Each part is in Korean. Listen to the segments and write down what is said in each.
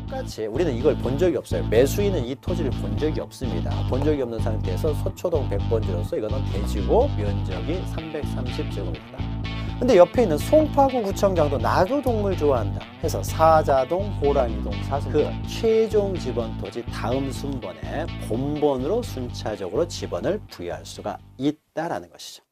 똑같이 우리는 이걸 본 적이 없어요. 매수인은 이 토지를 본 적이 없습니다. 본 적이 없는 상태에서 서초동 100번지로서 이거는 대지고 면적이 330제곱입니다. 근데 옆에 있는 송파구 구청장도 나도 동물 좋아한다 해서 사자동, 호랑이동, 사슴 그 최종 지번 토지 다음 순번에 본번으로 순차적으로 지번을 부여할 수가 있다라는 것이죠.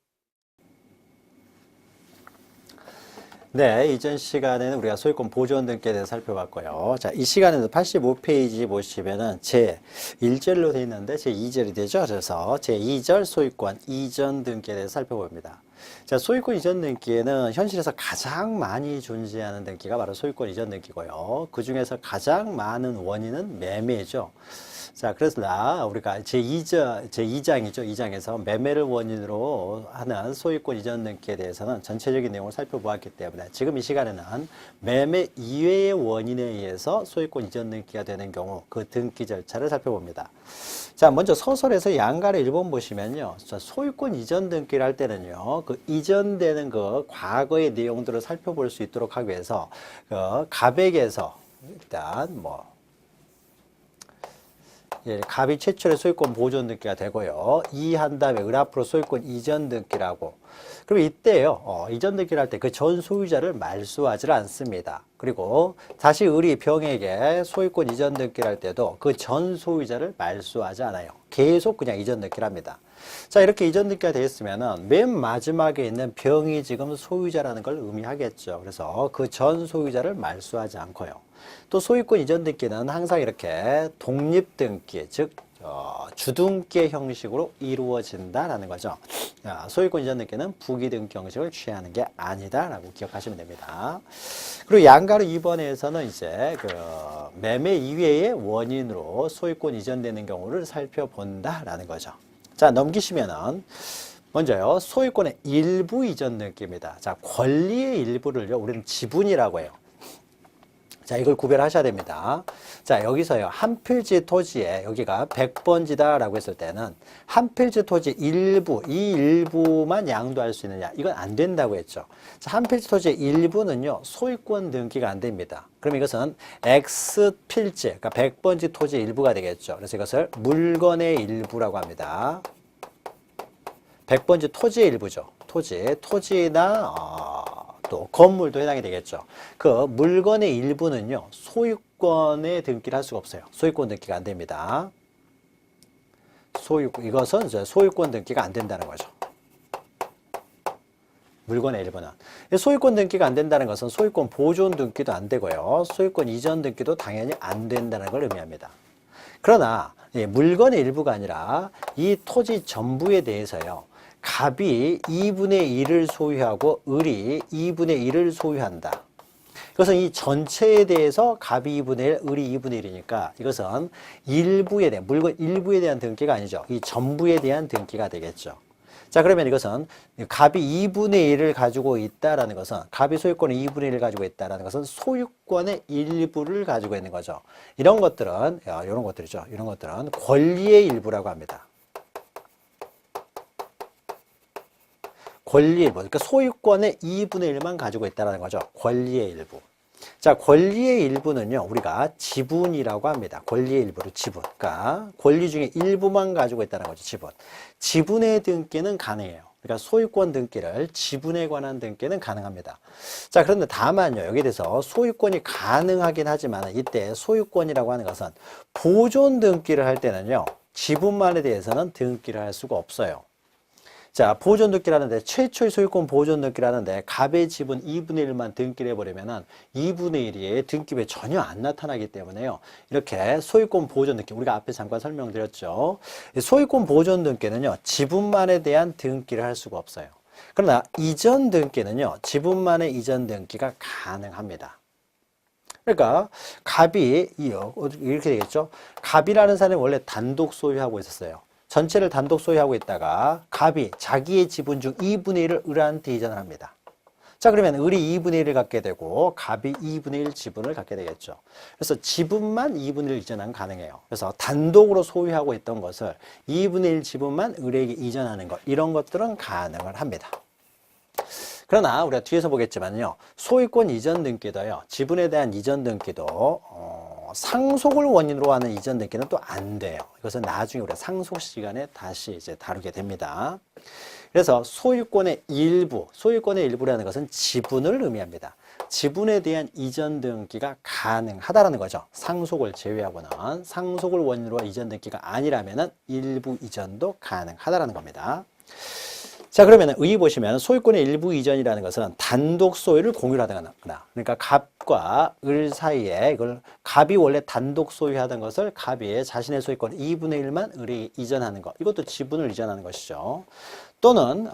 네, 이전 시간에는 우리가 소유권 보존 등기에 대해서 살펴봤고요. 자, 이 시간에는 85페이지 보시면은 제 1절로 되어 있는데 제 2절이 되죠. 그래서 제 2절 소유권 이전 등기에 대해서 살펴봅니다. 자, 소유권 이전 등기에는 현실에서 가장 많이 존재하는 등기가 바로 소유권 이전 등기고요. 그 중에서 가장 많은 원인은 매매죠. 자, 그래서 우리가 제2장이죠. 2장에서 매매를 원인으로 하는 소유권 이전 등기에 대해서는 전체적인 내용을 살펴보았기 때문에 지금 이 시간에는 매매 이외의 원인에 의해서 소유권 이전 등기가 되는 경우 그 등기 절차를 살펴봅니다. 자, 먼저 소설에서 양가를 1번 보시면요. 소유권 이전 등기를 할 때는요. 그 이전되는 그 과거의 내용들을 살펴볼 수 있도록 하기 위해서 그 갑액에서 일단 갑이 최초의 소유권 보존 등기가 되고요. 이한 다음에 을 앞으로 소유권 이전 등기라고. 그럼 이때요. 이전 등기를 할 때 그 전 소유자를 말소하지를 않습니다. 그리고 다시 을이 병에게 소유권 이전 등기를 할 때도 그 전 소유자를 말소하지 않아요. 계속 그냥 이전 등기를 합니다. 자, 이렇게 이전 등기가 되어 있으면은 맨 마지막에 있는 병이 지금 소유자라는 걸 의미하겠죠. 그래서 그 전 소유자를 말소하지 않고요. 또 소유권 이전 등기는 항상 이렇게 독립 등기, 즉 주등기의 형식으로 이루어진다라는 거죠. 소유권 이전 등기는 부기 등기 형식을 취하는 게 아니다라고 기억하시면 됩니다. 그리고 양가로 2번에서는 이제 그 매매 이외의 원인으로 소유권 이전되는 경우를 살펴본다라는 거죠. 자, 넘기시면은 먼저요. 소유권의 일부 이전 등기입니다. 자, 권리의 일부를요. 우리는 지분이라고 해요. 자, 이걸 구별하셔야 됩니다. 자, 여기서요. 한 필지 토지에 여기가 100번지다라고 했을 때는 한 필지 토지 일부, 이 일부만 양도할 수 있느냐? 이건 안 된다고 했죠. 자, 한 필지 토지의 일부는요. 소유권 등기가 안 됩니다. 그럼 이것은 X 필지, 그러니까 100번지 토지의 일부가 되겠죠. 그래서 이것을 물건의 일부라고 합니다. 100번지 토지의 일부죠. 토지나 또 건물도 해당이 되겠죠. 그 물건의 일부는요. 소유권에 등기를 할 수가 없어요. 소유권 등기가 안 됩니다. 이것은 이제 소유권 등기가 안 된다는 거죠. 물건의 일부는. 소유권 등기가 안 된다는 것은 소유권 보존 등기도 안 되고요. 소유권 이전 등기도 당연히 안 된다는 걸 의미합니다. 그러나 물건의 일부가 아니라 이 토지 전부에 대해서요. 갑이 2분의 1을 소유하고 을이 2분의 1을 소유한다. 이것은 이 전체에 대해서 갑이 2분의 1, 을이 2분의 1이니까 이것은 일부에 대한, 물건 일부에 대한 등기가 아니죠. 이 전부에 대한 등기가 되겠죠. 자, 그러면 이것은 갑이 2분의 1을 가지고 있다라는 것은 갑이 소유권의 2분의 1을 가지고 있다라는 것은 소유권의 일부를 가지고 있는 거죠. 이런 것들은 권리의 일부라고 합니다. 권리의 일부, 그러니까 소유권의 2분의 1만 가지고 있다는 거죠. 권리의 일부. 자, 권리의 일부는요, 우리가 지분이라고 합니다. 권리의 일부를 지분. 그러니까 권리 중에 일부만 가지고 있다는 거죠. 지분의 등기는 가능해요. 그러니까 소유권 등기를 지분에 관한 등기는 가능합니다. 자, 그런데 다만요, 여기에 대해서 소유권이 가능하긴 하지만 이때 소유권이라고 하는 것은 보존 등기를 할 때는요, 지분만에 대해서는 등기를 할 수가 없어요. 자, 보존 등기라는데 최초의 소유권 보존 등기라는데 갑의 지분 2분의 1만 등기를 해버리면은 2분의 1이 등기부에 전혀 안 나타나기 때문에요. 이렇게 소유권 보존 등기, 우리가 앞에 잠깐 설명드렸죠. 소유권 보존 등기는요, 지분만에 대한 등기를 할 수가 없어요. 그러나 이전 등기는요, 지분만의 이전 등기가 가능합니다. 그러니까 갑이 이렇게 되겠죠. 갑이라는 사람이 원래 단독 소유하고 있었어요. 전체를 단독 소유하고 있다가 갑이 자기의 지분 중 2분의 1을 을한테 이전을 합니다. 자, 그러면 을이 2분의 1을 갖게 되고 갑이 2분의 1 지분을 갖게 되겠죠. 그래서 지분만 2분의 1 이전은 가능해요. 그래서 단독으로 소유하고 있던 것을 2분의 1 지분만 을에게 이전하는 것, 이런 것들은 가능을 합니다. 그러나 우리가 뒤에서 보겠지만요. 소유권 이전 등기도요. 지분에 대한 이전 등기도 상속을 원인으로 하는 이전 등기는 또 안 돼요. 이것은 나중에 우리가 상속 시간에 다시 이제 다루게 됩니다. 그래서 소유권의 일부라는 것은 지분을 의미합니다. 지분에 대한 이전 등기가 가능하다라는 거죠. 상속을 제외하고는 상속을 원인으로 한 이전 등기가 아니라면은 일부 이전도 가능하다라는 겁니다. 자, 그러면 의의 보시면 소유권의 일부 이전이라는 것은 단독 소유를 공유를 하거나, 그러니까 갑과 을 사이에 이걸 갑이 원래 단독 소유하던 것을 갑이 자신의 소유권 2분의 1만 을이 이전하는 것, 이것도 지분을 이전하는 것이죠. 또는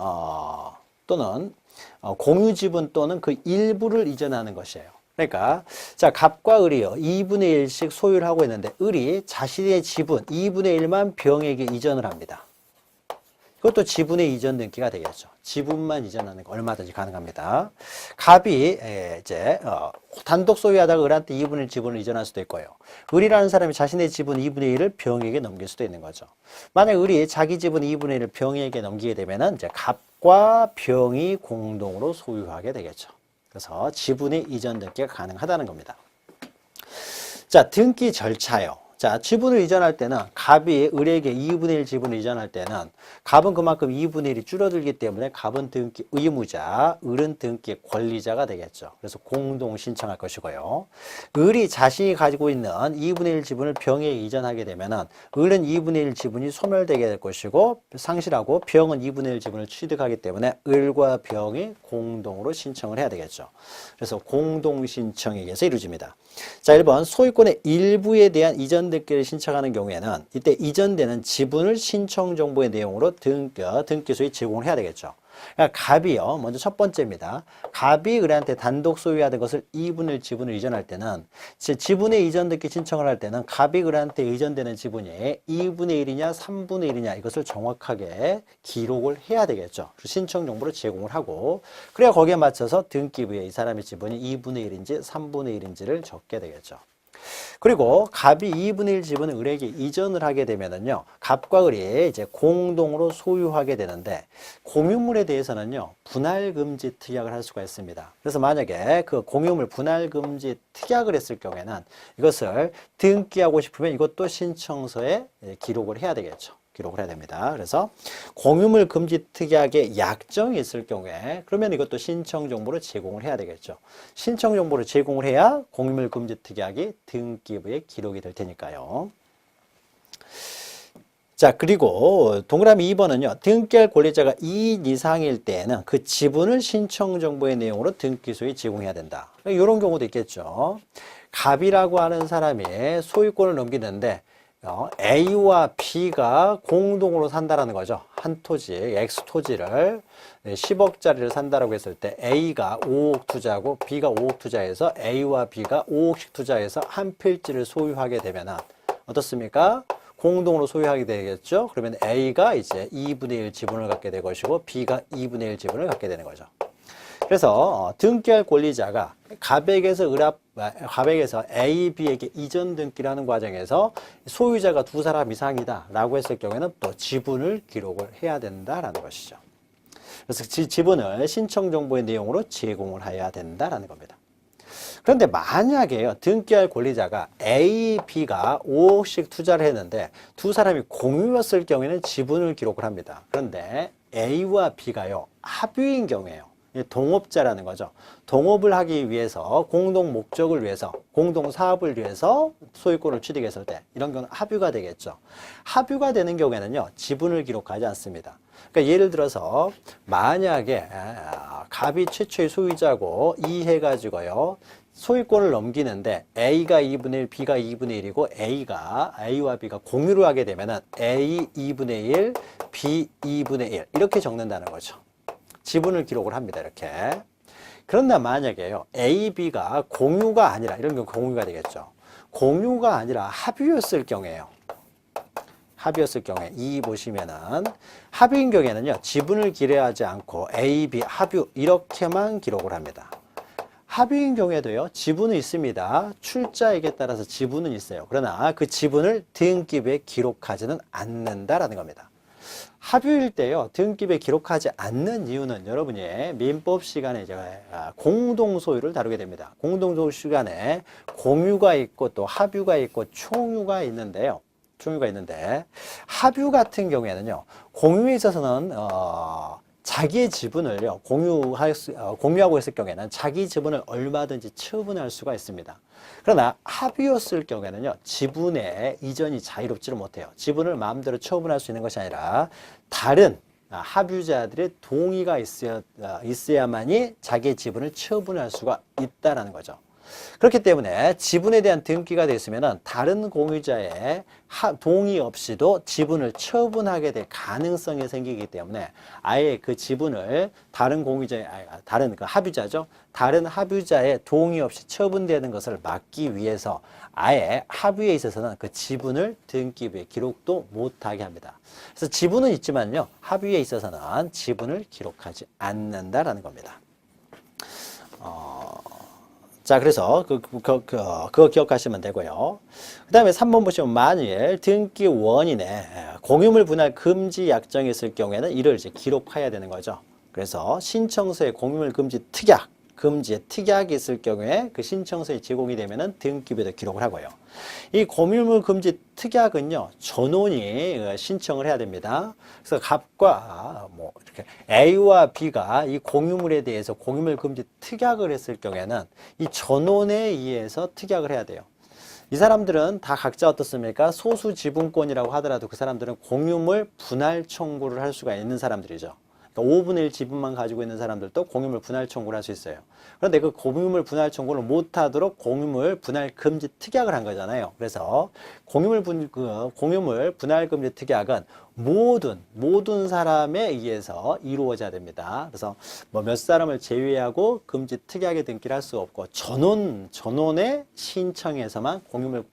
공유 지분 또는 그 일부를 이전하는 것이에요. 그러니까 자, 갑과 을이요 2분의 1씩 소유를 하고 있는데 을이 자신의 지분 2분의 1만 병에게 이전을 합니다. 그것도 지분의 이전 등기가 되겠죠. 지분만 이전하는 거 얼마든지 가능합니다. 갑이 이제 단독 소유하다가 을한테 2분의 1 지분을 이전할 수도 있고요. 을이라는 사람이 자신의 지분 2분의 1을 병에게 넘길 수도 있는 거죠. 만약 을이 자기 지분 2분의 1을 병에게 넘기게 되면은 이제 갑과 병이 공동으로 소유하게 되겠죠. 그래서 지분의 이전 등기가 가능하다는 겁니다. 자, 등기 절차요. 자, 지분을 이전할 때는 갑이 을에게 2분의 1 지분을 이전할 때는 갑은 그만큼 2분의 1이 줄어들기 때문에 갑은 등기 의무자, 을은 등기 권리자가 되겠죠. 그래서 공동 신청할 것이고요. 을이 자신이 가지고 있는 2분의 1 지분을 병에 이전하게 되면은 을은 2분의 1 지분이 소멸되게 될 것이고 상실하고 병은 2분의 1 지분을 취득하기 때문에 을과 병이 공동으로 신청을 해야 되겠죠. 그래서 공동 신청에 의해서 이루어집니다. 자, 1번 소유권의 일부에 대한 이전 등기를 신청하는 경우에는 이때 이전되는 지분을 신청 정보의 내용으로 등기소에 제공을 해야 되겠죠. 그러니까 갑이요. 먼저 첫 번째입니다. 갑이 을한테 단독 소유하던 것을 2분의 1 지분을 이전할 때는 지분의 이전 등기 신청을 할 때는 갑이 을한테 이전되는 지분이 2분의 1이냐 3분의 1이냐 이것을 정확하게 기록을 해야 되겠죠. 신청 정보를 제공을 하고 그래야 거기에 맞춰서 등기부에 이 사람의 지분이 2분의 1인지 3분의 1인지를 적게 되겠죠. 그리고 갑이 2분의 1 지분을 을에게 이전을 하게 되면은요, 갑과 을이 이제 공동으로 소유하게 되는데, 공유물에 대해서는요, 분할금지 특약을 할 수가 있습니다. 그래서 만약에 그 공유물 분할금지 특약을 했을 경우에는 이것을 등기하고 싶으면 이것도 신청서에 기록을 해야 되겠죠. 기록을 해야 됩니다. 그래서 공유물 금지 특약의 약정이 있을 경우에 그러면 이것도 신청 정보를 제공을 해야 되겠죠. 신청 정보를 제공을 해야 공유물 금지 특약이 등기부에 기록이 될 테니까요. 자, 그리고 동그라미 2번은요. 등기할 권리자가 2인 이상일 때에는 그 지분을 신청 정보의 내용으로 등기소에 제공해야 된다. 이런 경우도 있겠죠. 갑이라고 하는 사람이 소유권을 넘기는데 A와 B가 공동으로 산다라는 거죠. 한 토지, X 토지를 10억짜리를 산다라고 했을 때 A가 5억 투자하고 B가 5억 투자해서 A와 B가 5억씩 투자해서 한 필지를 소유하게 되면 어떻습니까? 공동으로 소유하게 되겠죠. 그러면 A가 이제 2분의 1 지분을 갖게 될 것이고 B가 2분의 1 지분을 갖게 되는 거죠. 그래서 등기할 권리자가 갑에게서 A, B에게 이전 등기를 하는 과정에서 소유자가 두 사람 이상이다 라고 했을 경우에는 또 지분을 기록을 해야 된다라는 것이죠. 그래서 지분을 신청 정보의 내용으로 제공을 해야 된다라는 겁니다. 그런데 만약에요, 등기할 권리자가 A, B가 5억씩 투자를 했는데 두 사람이 공유였을 경우에는 지분을 기록을 합니다. 그런데 A와 B가요, 합유인 경우에요. 동업자라는 거죠. 동업을 하기 위해서 공동 목적을 위해서 공동 사업을 위해서 소유권을 취득했을 때 이런 경우는 합유가 되겠죠. 합유가 되는 경우에는요, 지분을 기록하지 않습니다. 그러니까 예를 들어서 만약에 갑이 최초의 소유자고 이해가지고요, 소유권을 넘기는데 A가 2분의 1, B가 2분의 1이고 A와 B가 공유를 하게 되면은 A 2분의 1, B 2분의 1 이렇게 적는다는 거죠. 지분을 기록을 합니다. 이렇게. 그런데 만약에요, A, B가 공유가 아니라 이런 경우 공유가 되겠죠. 공유가 아니라 합유였을 경우에요. 합의였을 경우에 이 보시면은 합의인 경우에는요, 지분을 기재하지 않고 A, B 합유 이렇게만 기록을 합니다. 합의인 경우에도요, 지분은 있습니다. 출자액에 따라서 지분은 있어요. 그러나 그 지분을 등기부에 기록하지는 않는다라는 겁니다. 합유일 때요, 등기부에 기록하지 않는 이유는 여러분이 민법 시간에 이제 공동 소유를 다루게 됩니다. 공동 소유 시간에 공유가 있고 또 합유가 있고 총유가 있는데요. 총유가 있는데 합유 같은 경우에는요, 공유에 있어서는 자기의 지분을요, 공유하고 있을 경우에는 자기 지분을 얼마든지 처분할 수가 있습니다. 그러나 합의였을 경우에는요, 지분의 이전이 자유롭지를 못해요. 지분을 마음대로 처분할 수 있는 것이 아니라 다른 합유자들의 동의가 있어야만이 자기의 지분을 처분할 수가 있다는 거죠. 그렇기 때문에 지분에 대한 등기가 됐으면 다른 공유자의 동의 없이도 지분을 처분하게 될 가능성이 생기기 때문에 아예 그 지분을 다른 다른 그 합유자죠. 다른 합유자의 동의 없이 처분되는 것을 막기 위해서 아예 합유에 있어서는 그 지분을 등기부에 기록도 못하게 합니다. 그래서 지분은 있지만요, 합유에 있어서는 지분을 기록하지 않는다라는 겁니다. 자, 그래서 그거 기억하시면 되고요. 그 다음에 3번 보시면 만일 등기 원인에 공유물 분할 금지 약정이 있을 경우에는 이를 이제 기록해야 되는 거죠. 그래서 신청서에 공유물 금지 금지의 특약이 있을 경우에 그 신청서에 제공이 되면은 등기부에도 기록을 하고요. 이 공유물 금지 특약은요, 전원이 신청을 해야 됩니다. 그래서 갑과 이렇게 A와 B가 이 공유물에 대해서 공유물 금지 특약을 했을 경우에는 이 전원에 의해서 특약을 해야 돼요. 이 사람들은 다 각자 어떻습니까? 소수 지분권이라고 하더라도 그 사람들은 공유물 분할 청구를 할 수가 있는 사람들이죠. 5분의 1 지분만 가지고 있는 사람들도 공유물 분할 청구를 할 수 있어요. 그런데 그 공유물 분할 청구를 못하도록 공유물 분할 금지 특약을 한 거잖아요. 그래서 공유물 분할 금지 특약은 모든 사람에 의해서 이루어져야 됩니다. 그래서 몇 사람을 제외하고 금지 특약에 등기를 할 수 없고 전원의 신청에서만 공유물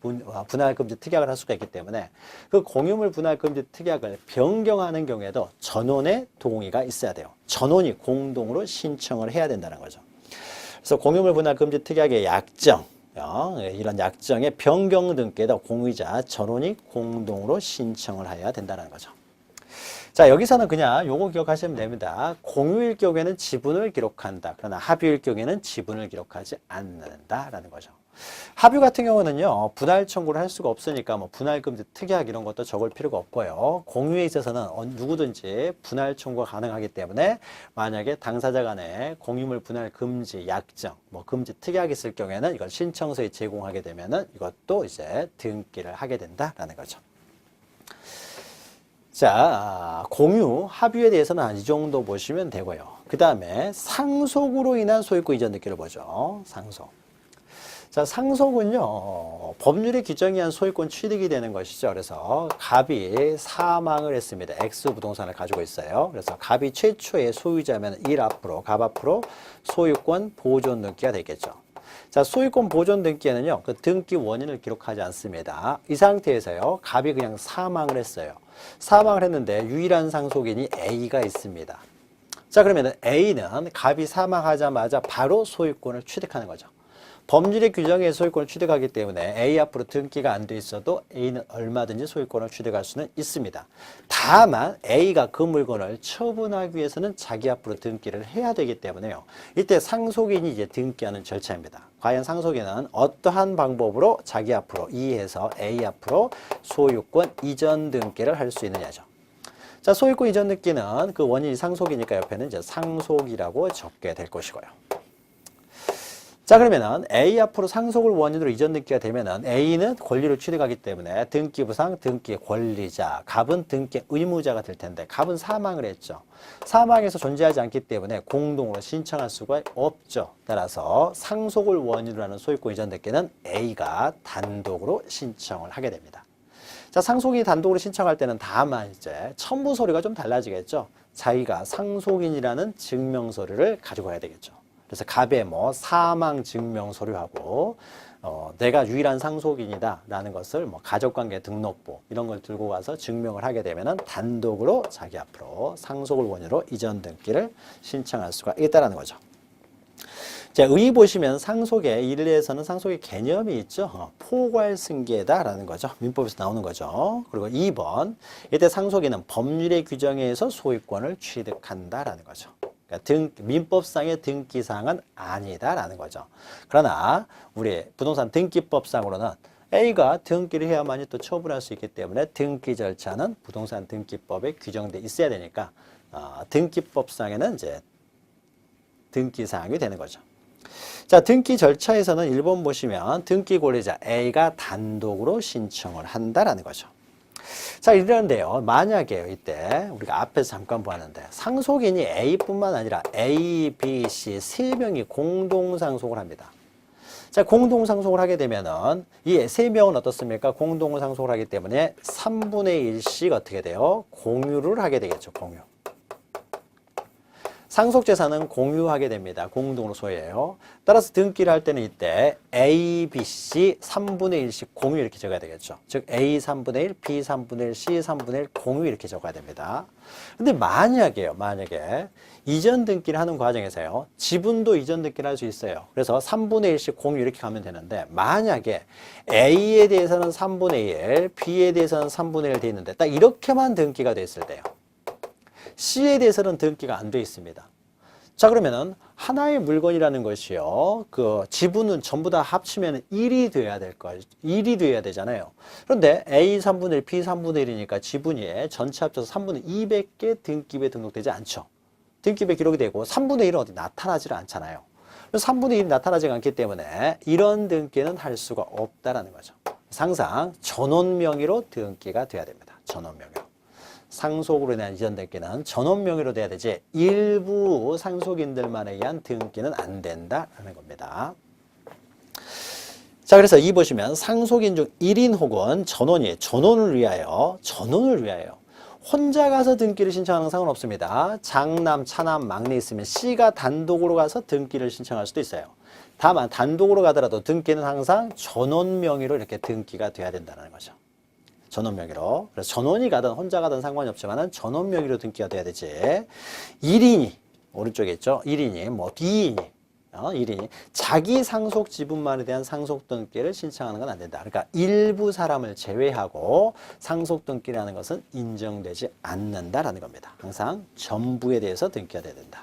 분할 금지 특약을 할 수가 있기 때문에 그 공유물 분할 금지 특약을 변경하는 경우에도 전원의 동의가 있어야 돼요. 전원이 공동으로 신청을 해야 된다는 거죠. 그래서 공유물 분할 금지 특약의 약정, 이런 약정의 변경 등께도 공유자 전원이 공동으로 신청을 해야 된다는 거죠. 자, 여기서는 그냥 요거 기억하시면 됩니다. 공유일 경우에는 지분을 기록한다. 그러나 합유일 경우에는 지분을 기록하지 않는다라는 거죠. 합유 같은 경우는요, 분할 청구를 할 수가 없으니까 분할 금지 특약 이런 것도 적을 필요가 없고요. 공유에 있어서는 누구든지 분할 청구가 가능하기 때문에 만약에 당사자 간에 공유물 분할 금지 약정, 금지 특약이 있을 경우에는 이걸 신청서에 제공하게 되면은 이것도 이제 등기를 하게 된다라는 거죠. 자, 공유, 합유에 대해서는 한 이 정도 보시면 되고요. 그 다음에 상속으로 인한 소유권 이전 등기를 보죠. 상속. 자, 상속은요, 법률의 규정에 의한 소유권 취득이 되는 것이죠. 그래서 갑이 사망을 했습니다. X 부동산을 가지고 있어요. 그래서 갑이 최초의 소유자면 1 앞으로, 갑 앞으로 소유권 보존 등기가 되겠죠. 자, 소유권 보존 등기에는요, 그 등기 원인을 기록하지 않습니다. 이 상태에서요, 갑이 그냥 사망을 했어요. 사망을 했는데 유일한 상속인이 A가 있습니다. 자, 그러면 A는 갑이 사망하자마자 바로 소유권을 취득하는 거죠. 법률의 규정에 소유권을 취득하기 때문에 A 앞으로 등기가 안 돼 있어도 A는 얼마든지 소유권을 취득할 수는 있습니다. 다만 A가 그 물건을 처분하기 위해서는 자기 앞으로 등기를 해야 되기 때문에요. 이때 상속인이 이제 등기하는 절차입니다. 과연 상속인은 어떠한 방법으로 자기 앞으로 이해해서 A 앞으로 소유권 이전 등기를 할 수 있느냐죠. 자, 소유권 이전 등기는 그 원인이 상속이니까 옆에는 이제 상속이라고 적게 될 것이고요. 자, 그러면은 A 앞으로 상속을 원인으로 이전 등기가 되면은 A는 권리를 취득하기 때문에 등기부상 등기 권리자, 갑은 등기 의무자가 될 텐데 갑은 사망을 했죠. 사망해서 존재하지 않기 때문에 공동으로 신청할 수가 없죠. 따라서 상속을 원인으로 하는 소유권 이전 등기는 A가 단독으로 신청을 하게 됩니다. 자, 상속인이 단독으로 신청할 때는 다만 이제 첨부 서류가 좀 달라지겠죠. 자기가 상속인이라는 증명서류를 가지고 가야 되겠죠. 그래서 갑의 사망 증명 서류하고 내가 유일한 상속인이다 라는 것을 가족관계 등록부 이런 걸 들고 가서 증명을 하게 되면은 단독으로 자기 앞으로 상속을 원인으로 이전 등기를 신청할 수가 있다라는 거죠. 자, 의 보시면 상속의 1에서는 상속의 개념이 있죠. 포괄승계다라는 거죠. 민법에서 나오는 거죠. 그리고 2번, 이때 상속인은 법률의 규정에 의해서 소유권을 취득한다라는 거죠. 그러니까 민법상의 등기사항은 아니다라는 거죠. 그러나 우리 부동산 등기법상으로는 A가 등기를 해야만이 또 처분할 수 있기 때문에 등기 절차는 부동산 등기법에 규정돼 있어야 되니까 등기법상에는 이제 등기사항이 되는 거죠. 자, 등기 절차에서는 1번 보시면 등기 권리자 A가 단독으로 신청을 한다라는 거죠. 자, 이러는데요. 만약에 이때 우리가 앞에서 잠깐 보았는데 상속인이 A뿐만 아니라 A, B, C 세 명이 공동상속을 합니다. 자, 공동상속을 하게 되면은 이 세 명은 어떻습니까? 공동상속을 하기 때문에 3분의 1씩 어떻게 돼요? 공유를 하게 되겠죠. 공유. 상속재산은 공유하게 됩니다. 공동으로 소유해요. 따라서 등기를 할 때는 이때 A, B, C 3분의 1씩 공유 이렇게 적어야 되겠죠. 즉 A 3분의 1, B 3분의 1, C 3분의 1 공유 이렇게 적어야 됩니다. 근데 만약에 이전 등기를 하는 과정에서요. 지분도 이전 등기를 할 수 있어요. 그래서 3분의 1씩 공유 이렇게 가면 되는데 만약에 A에 대해서는 3분의 1, B에 대해서는 3분의 1 돼 있는데 딱 이렇게만 등기가 됐을 때요. C에 대해서는 등기가 안 돼 있습니다. 자, 그러면은 하나의 물건이라는 것이요. 그 지분은 전부 다 합치면 1이 돼야 될 거예요. 1이 돼야 되잖아요. 그런데 A 3분의 1, B 3분의 1이니까 지분이 전체 합쳐서 3분의 200개 등기부에 등록되지 않죠. 등기부에 기록이 되고 3분의 1은 어디 나타나질 않잖아요. 그래서 3분의 1이 나타나지 않기 때문에 이런 등기는 할 수가 없다라는 거죠. 항상 전원 명의로 등기가 돼야 됩니다. 전원 명의로. 상속으로 인한 이전 등기는 전원 명의로 돼야 되지 일부 상속인들만에 의한 등기는 안 된다라는 겁니다. 자, 그래서 이 보시면 상속인 중 1인 혹은 전원을 위하여 혼자 가서 등기를 신청하는 건 상관없습니다. 장남, 차남, 막내 있으면 C가 단독으로 가서 등기를 신청할 수도 있어요. 다만 단독으로 가더라도 등기는 항상 전원 명의로 이렇게 등기가 돼야 된다는 거죠. 전원 명의로. 그래서 전원이 가든 혼자 가든 상관이 없지만은 전원 명의로 등기가 돼야 되지. 1인이 오른쪽에 있죠. 1인이 뭐 2인이 1인이 자기 상속 지분만에 대한 상속 등기를 신청하는 건 안 된다. 그러니까 일부 사람을 제외하고 상속 등기라는 것은 인정되지 않는다라는 겁니다. 항상 전부에 대해서 등기가 돼야 된다.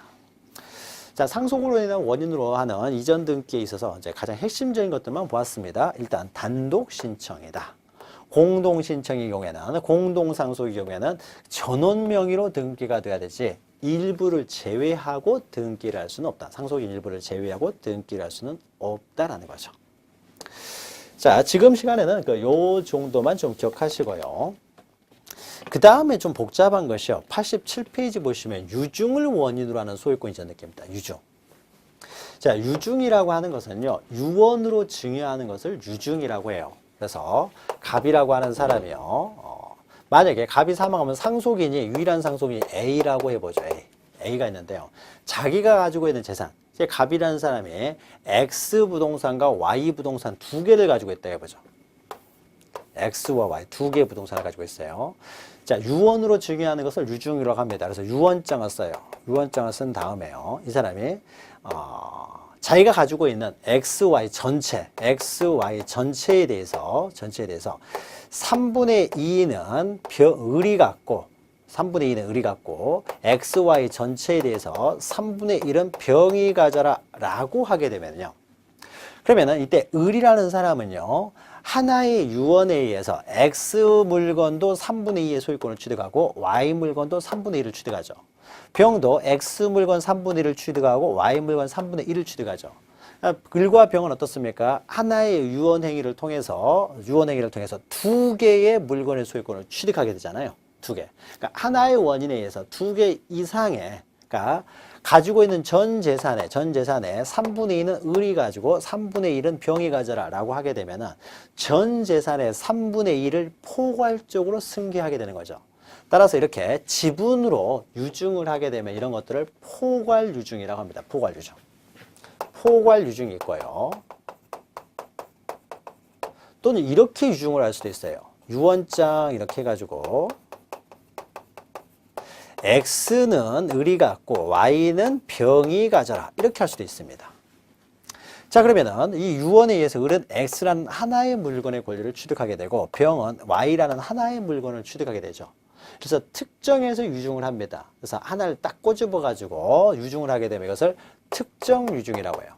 자, 상속으로 인한 원인으로 하는 이전 등기에 있어서 이제 가장 핵심적인 것들만 보았습니다. 일단 단독 신청이다. 공동 신청의 경우에는 공동상속의 경우에는 전원 명의로 등기가 돼야 되지 일부를 제외하고 등기를 할 수는 없다. 상속인 일부를 제외하고 등기를 할 수는 없다라는 거죠. 자, 지금 시간에는 요 정도만 좀 기억하시고요. 그 다음에 좀 복잡한 것이요. 87페이지 보시면 유증을 원인으로 하는 소유권 이전 등기입니다. 유증. 자, 유증이라고 하는 것은요. 유언으로 증여하는 것을 유증이라고 해요. 그래서 갑이라고 하는 사람이요. 만약에 갑이 사망하면 상속인이 유일한 상속인이 A라고 해보죠. A가 있는데요. 자기가 가지고 있는 재산. 갑이라는 사람이 X 부동산과 Y 부동산 두 개를 가지고 있다 해보죠. X와 Y 두 개의 부동산을 가지고 있어요. 자, 유언으로 증여하는 것을 유증이라고 합니다. 그래서 유언장을 써요. 유언장을 쓴 다음에요. 이 사람이 자기가 가지고 있는 XY 전체에 대해서 3분의 2는 을이 갖고 XY 전체에 대해서 3분의 1은 병이 가져라 라고 하게 되면요. 그러면은 이때 을이라는 사람은요. 하나의 유언에 의해서 X 물건도 3분의 2의 소유권을 취득하고 Y 물건도 3분의 1을 취득하죠. 병도 X 물건 3분의 1을 취득하고 Y 물건 3분의 1을 취득하죠. 을과 병은 어떻습니까? 하나의 유언 행위를 통해서 두 개의 물건의 소유권을 취득하게 되잖아요. 두 개. 그러니까 하나의 원인에 의해서 두 개 이상의, 그러니까 가지고 있는 전 재산의 3분의 2는 을이 가지고 3분의 1은 병이 가져라 라고 하게 되면은 전 재산의 3분의 1을 포괄적으로 승계하게 되는 거죠. 따라서 이렇게 지분으로 유증을 하게 되면 이런 것들을 포괄 유증이라고 합니다. 포괄 유증. 포괄 유증이 있고요. 또는 이렇게 유증을 할 수도 있어요. 유언장 이렇게 해가지고 X는 을이 갖고 Y는 병이 가져라 이렇게 할 수도 있습니다. 자, 그러면은 이 유언에 의해서 을은 X라는 하나의 물건의 권리를 취득하게 되고 병은 Y라는 하나의 물건을 취득하게 되죠. 그래서 특정해서 유증을 합니다. 그래서 하나를 딱 꼬집어 가지고 유증을 하게 되면 이것을 특정 유증이라고 해요.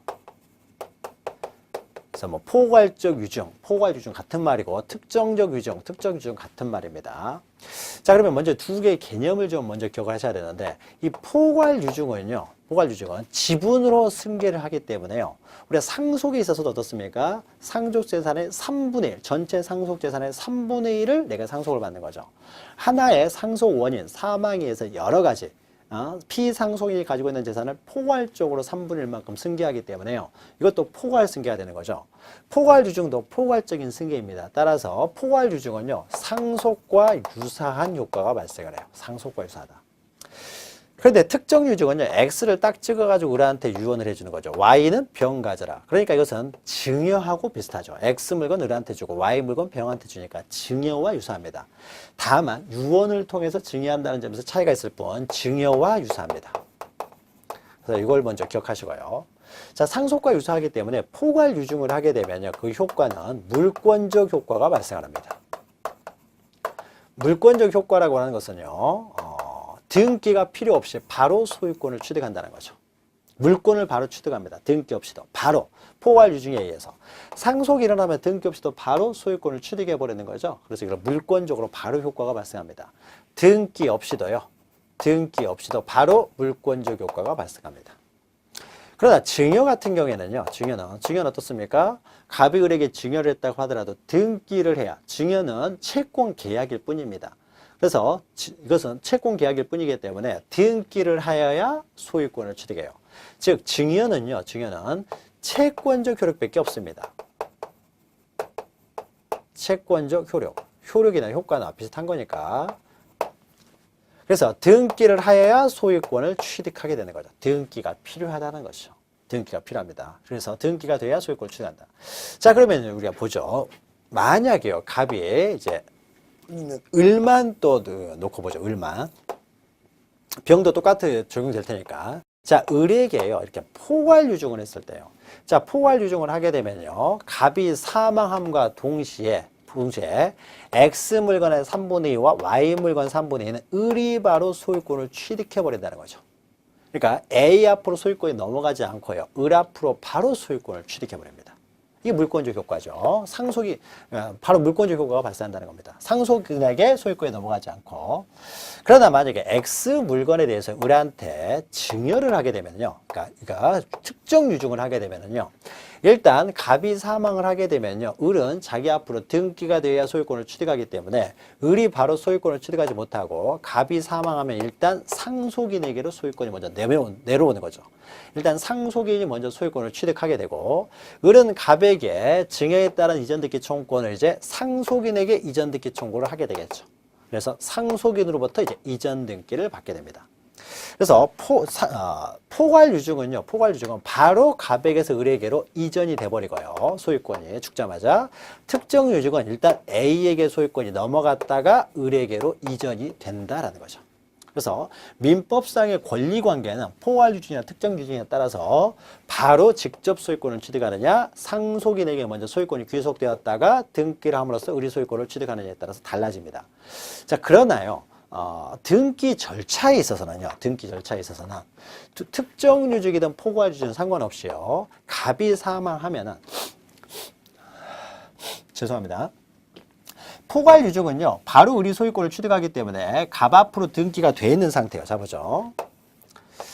그래서 뭐 포괄적 유증, 포괄 유증 같은 말이고 특정적 유증, 특정 유증 같은 말입니다. 자, 그러면 먼저 두 개의 개념을 좀 먼저 기억을 하셔야 되는데 이 포괄 유증은요. 포괄 유증은 지분으로 승계를 하기 때문에요. 우리가 상속에 있어서도 어떻습니까? 상속 재산의 3분의 1, 전체 상속 재산의 3분의 1을 내가 상속을 받는 거죠. 하나의 상속 원인, 사망에 의해서 여러 가지 피상속인이 가지고 있는 재산을 포괄적으로 3분의 1만큼 승계하기 때문에요. 이것도 포괄 승계가 되는 거죠. 포괄 유증도 포괄적인 승계입니다. 따라서 포괄 유증은요. 상속과 유사한 효과가 발생을 해요. 상속과 유사하다. 그런데 특정 유증은요. X를 딱 찍어가지고 을한테 유언을 해주는 거죠. Y는 병 가져라. 그러니까 이것은 증여하고 비슷하죠. X 물건 을한테 주고 Y 물건 병한테 주니까 증여와 유사합니다. 다만 유언을 통해서 증여한다는 점에서 차이가 있을 뿐 증여와 유사합니다. 그래서 이걸 먼저 기억하시고요. 자, 상속과 유사하기 때문에 포괄 유증을 하게 되면요. 그 효과는 물권적 효과가 발생합니다. 물권적 효과라고 하는 것은요. 등기가 필요 없이 바로 소유권을 취득한다는 거죠. 물권을 바로 취득합니다. 등기 없이도 바로 포괄 유증에 의해서. 상속이 일어나면 등기 없이도 바로 소유권을 취득해 버리는 거죠. 그래서 이걸 물권적으로 바로 효과가 발생합니다. 등기 없이도요. 등기 없이도 바로 물권적 효과가 발생합니다. 그러나 증여 같은 경우에는요. 증여는 어떻습니까? 갑이 을에게 증여를 했다고 하더라도 등기를 해야 증여는 채권 계약일 뿐입니다. 그래서 이것은 채권 계약일 뿐이기 때문에 등기를 하여야 소유권을 취득해요. 즉 증여는 채권적 효력밖에 없습니다. 채권적 효력이나 효과나 비슷한 거니까. 그래서 등기를 하여야 소유권을 취득하게 되는 거죠. 등기가 필요하다는 것이죠. 등기가 필요합니다. 그래서 등기가 돼야 소유권을 취득한다. 자, 그러면 우리가 보죠. 만약에요, 갑이 이제 을만 또 놓고 보죠. 을만. 병도 똑같이 적용될 테니까. 자, 을에게요. 이렇게 포괄 유증을 했을 때요. 자, 포괄 유증을 하게 되면요. 갑이 사망함과 동시에 X 물건의 3분의 2와 Y 물건 3분의 2는 을이 바로 소유권을 취득해 버린다는 거죠. 그러니까 A 앞으로 소유권이 넘어가지 않고요. 을 앞으로 바로 소유권을 취득해 버립니다. 이게 물권적 효과죠. 상속이 바로 물권적 효과가 발생한다는 겁니다. 상속인에게 소유권이 넘어가지 않고. 그러나 만약에 X 물건에 대해서 을한테 증여를 하게 되면요. 그러니까 특정 유증을 하게 되면요. 일단 갑이 사망을 하게 되면요. 을은 자기 앞으로 등기가 되어야 소유권을 취득하기 때문에 을이 바로 소유권을 취득하지 못하고 갑이 사망하면 일단 상속인에게로 소유권이 먼저 내려오는 거죠. 일단 상속인이 먼저 소유권을 취득하게 되고 을은 갑에게 증여에 따른 이전등기 청구권을 이제 상속인에게 이전등기 청구를 하게 되겠죠. 그래서 상속인으로부터 이제 이전등기를 받게 됩니다. 그래서 포괄 유증은 바로 갑에게서 을에게로 이전이 돼버리고요. 소유권이 죽자마자. 특정 유증은 일단 A에게 소유권이 넘어갔다가 을에게로 이전이 된다라는 거죠. 그래서 민법상의 권리관계는 포괄 유증이나 특정 유증에 따라서 바로 직접 소유권을 취득하느냐, 상속인에게 먼저 소유권이 귀속되었다가 등기를 함으로써 을이 소유권을 취득하느냐에 따라서 달라집니다. 자, 그러나요. 등기 절차에 있어서는요. 특정 유증이든 포괄 유증은 상관없이요. 갑이 사망하면은 죄송합니다. 포괄 유증은요. 바로 을이 소유권을 취득하기 때문에 갑 앞으로 등기가 돼 있는 상태예요. 자, 보죠.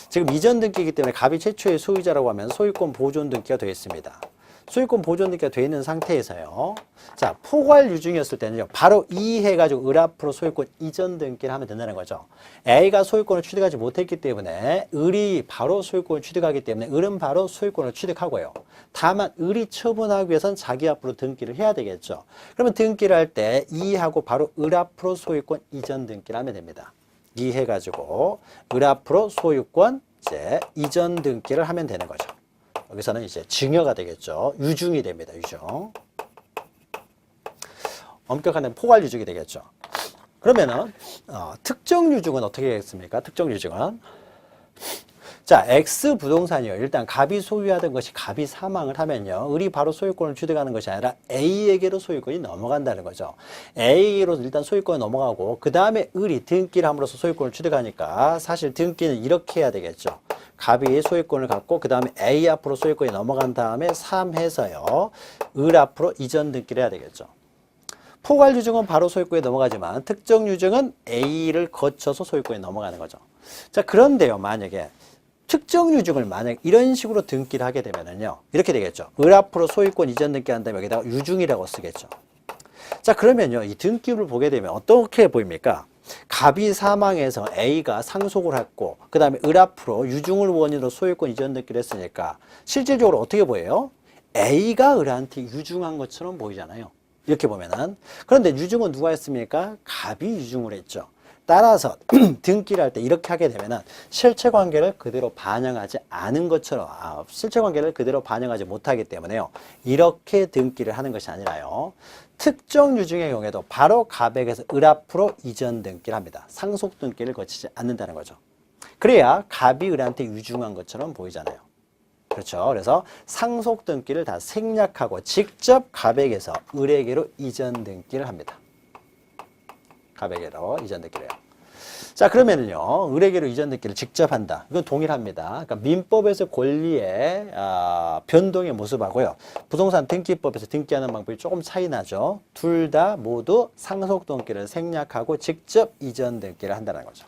지금 이전 등기이기 때문에 갑이 최초의 소유자라고 하면 소유권 보존 등기가 되어 있습니다. 소유권 보존 등기가 되어 있는 상태에서요. 자, 포괄 유증이었을 때는요. 바로 이해가지고 을 앞으로 소유권 이전 등기를 하면 된다는 거죠. A가 소유권을 취득하지 못했기 때문에 을이 바로 소유권을 취득하기 때문에 을은 바로 소유권을 취득하고요. 다만 을이 처분하기 위해서는 자기 앞으로 등기를 해야 되겠죠. 그러면 등기를 할 때 이해하고 바로 을 앞으로 소유권 이전 등기를 하면 됩니다. 이해가지고 을 앞으로 소유권 이제 이전 등기를 하면 되는 거죠. 여기서는 이제 증여가 되겠죠. 유증이 됩니다. 유증. 엄격한 포괄 유증이 되겠죠. 그러면은 특정 유증은 어떻게 되겠습니까? 특정 유증은 자, X 부동산이요. 일단 갑이 소유하던 것이 갑이 사망을 하면요. 을이 바로 소유권을 취득하는 것이 아니라 A에게로 소유권이 넘어간다는 거죠. A로 일단 소유권이 넘어가고 그 다음에 을이 등기를 함으로써 소유권을 취득하니까 사실 등기는 이렇게 해야 되겠죠. 갑이 소유권을 갖고 그 다음에 A 앞으로 소유권이 넘어간 다음에 3 해서요. 을 앞으로 이전 등기를 해야 되겠죠. 포괄 유증은 바로 소유권이 넘어가지만 특정 유증은 A를 거쳐서 소유권이 넘어가는 거죠. 자, 그런데요. 만약에 특정 유증을 만약 이런 식으로 등기를 하게 되면은요. 이렇게 되겠죠. 을 앞으로 소유권 이전 등기한 다음에 여기다가 유증이라고 쓰겠죠. 자, 그러면요. 이 등기를 보게 되면 어떻게 보입니까? 갑이 사망해서 A가 상속을 했고 그 다음에 을 앞으로 유증을 원인으로 소유권 이전 등기를 했으니까 실질적으로 어떻게 보여요? A가 을한테 유증한 것처럼 보이잖아요. 이렇게 보면은. 그런데 유증은 누가 했습니까? 갑이 유증을 했죠. 따라서 등기를 할 때 이렇게 하게 되면은 실체 관계를 그대로 반영하지 않은 것처럼 실체 관계를 그대로 반영하지 못하기 때문에요. 이렇게 등기를 하는 것이 아니라요. 특정 유증의 경우에도 바로 갑에게서 을 앞으로 이전 등기를 합니다. 상속 등기를 거치지 않는다는 거죠. 그래야 갑이 을한테 유증한 것처럼 보이잖아요. 그렇죠. 그래서 상속 등기를 다 생략하고 직접 갑에게서 을에게로 이전 등기를 합니다. 갑에게로 이전 등기를 해요. 자, 그러면은요, 을에게로 이전 등기를 직접 한다. 이건 동일합니다. 그러니까 민법에서 권리의 변동의 모습하고요. 부동산 등기법에서 등기하는 방법이 조금 차이 나죠. 둘 다 모두 상속 등기를 생략하고 직접 이전 등기를 한다는 거죠.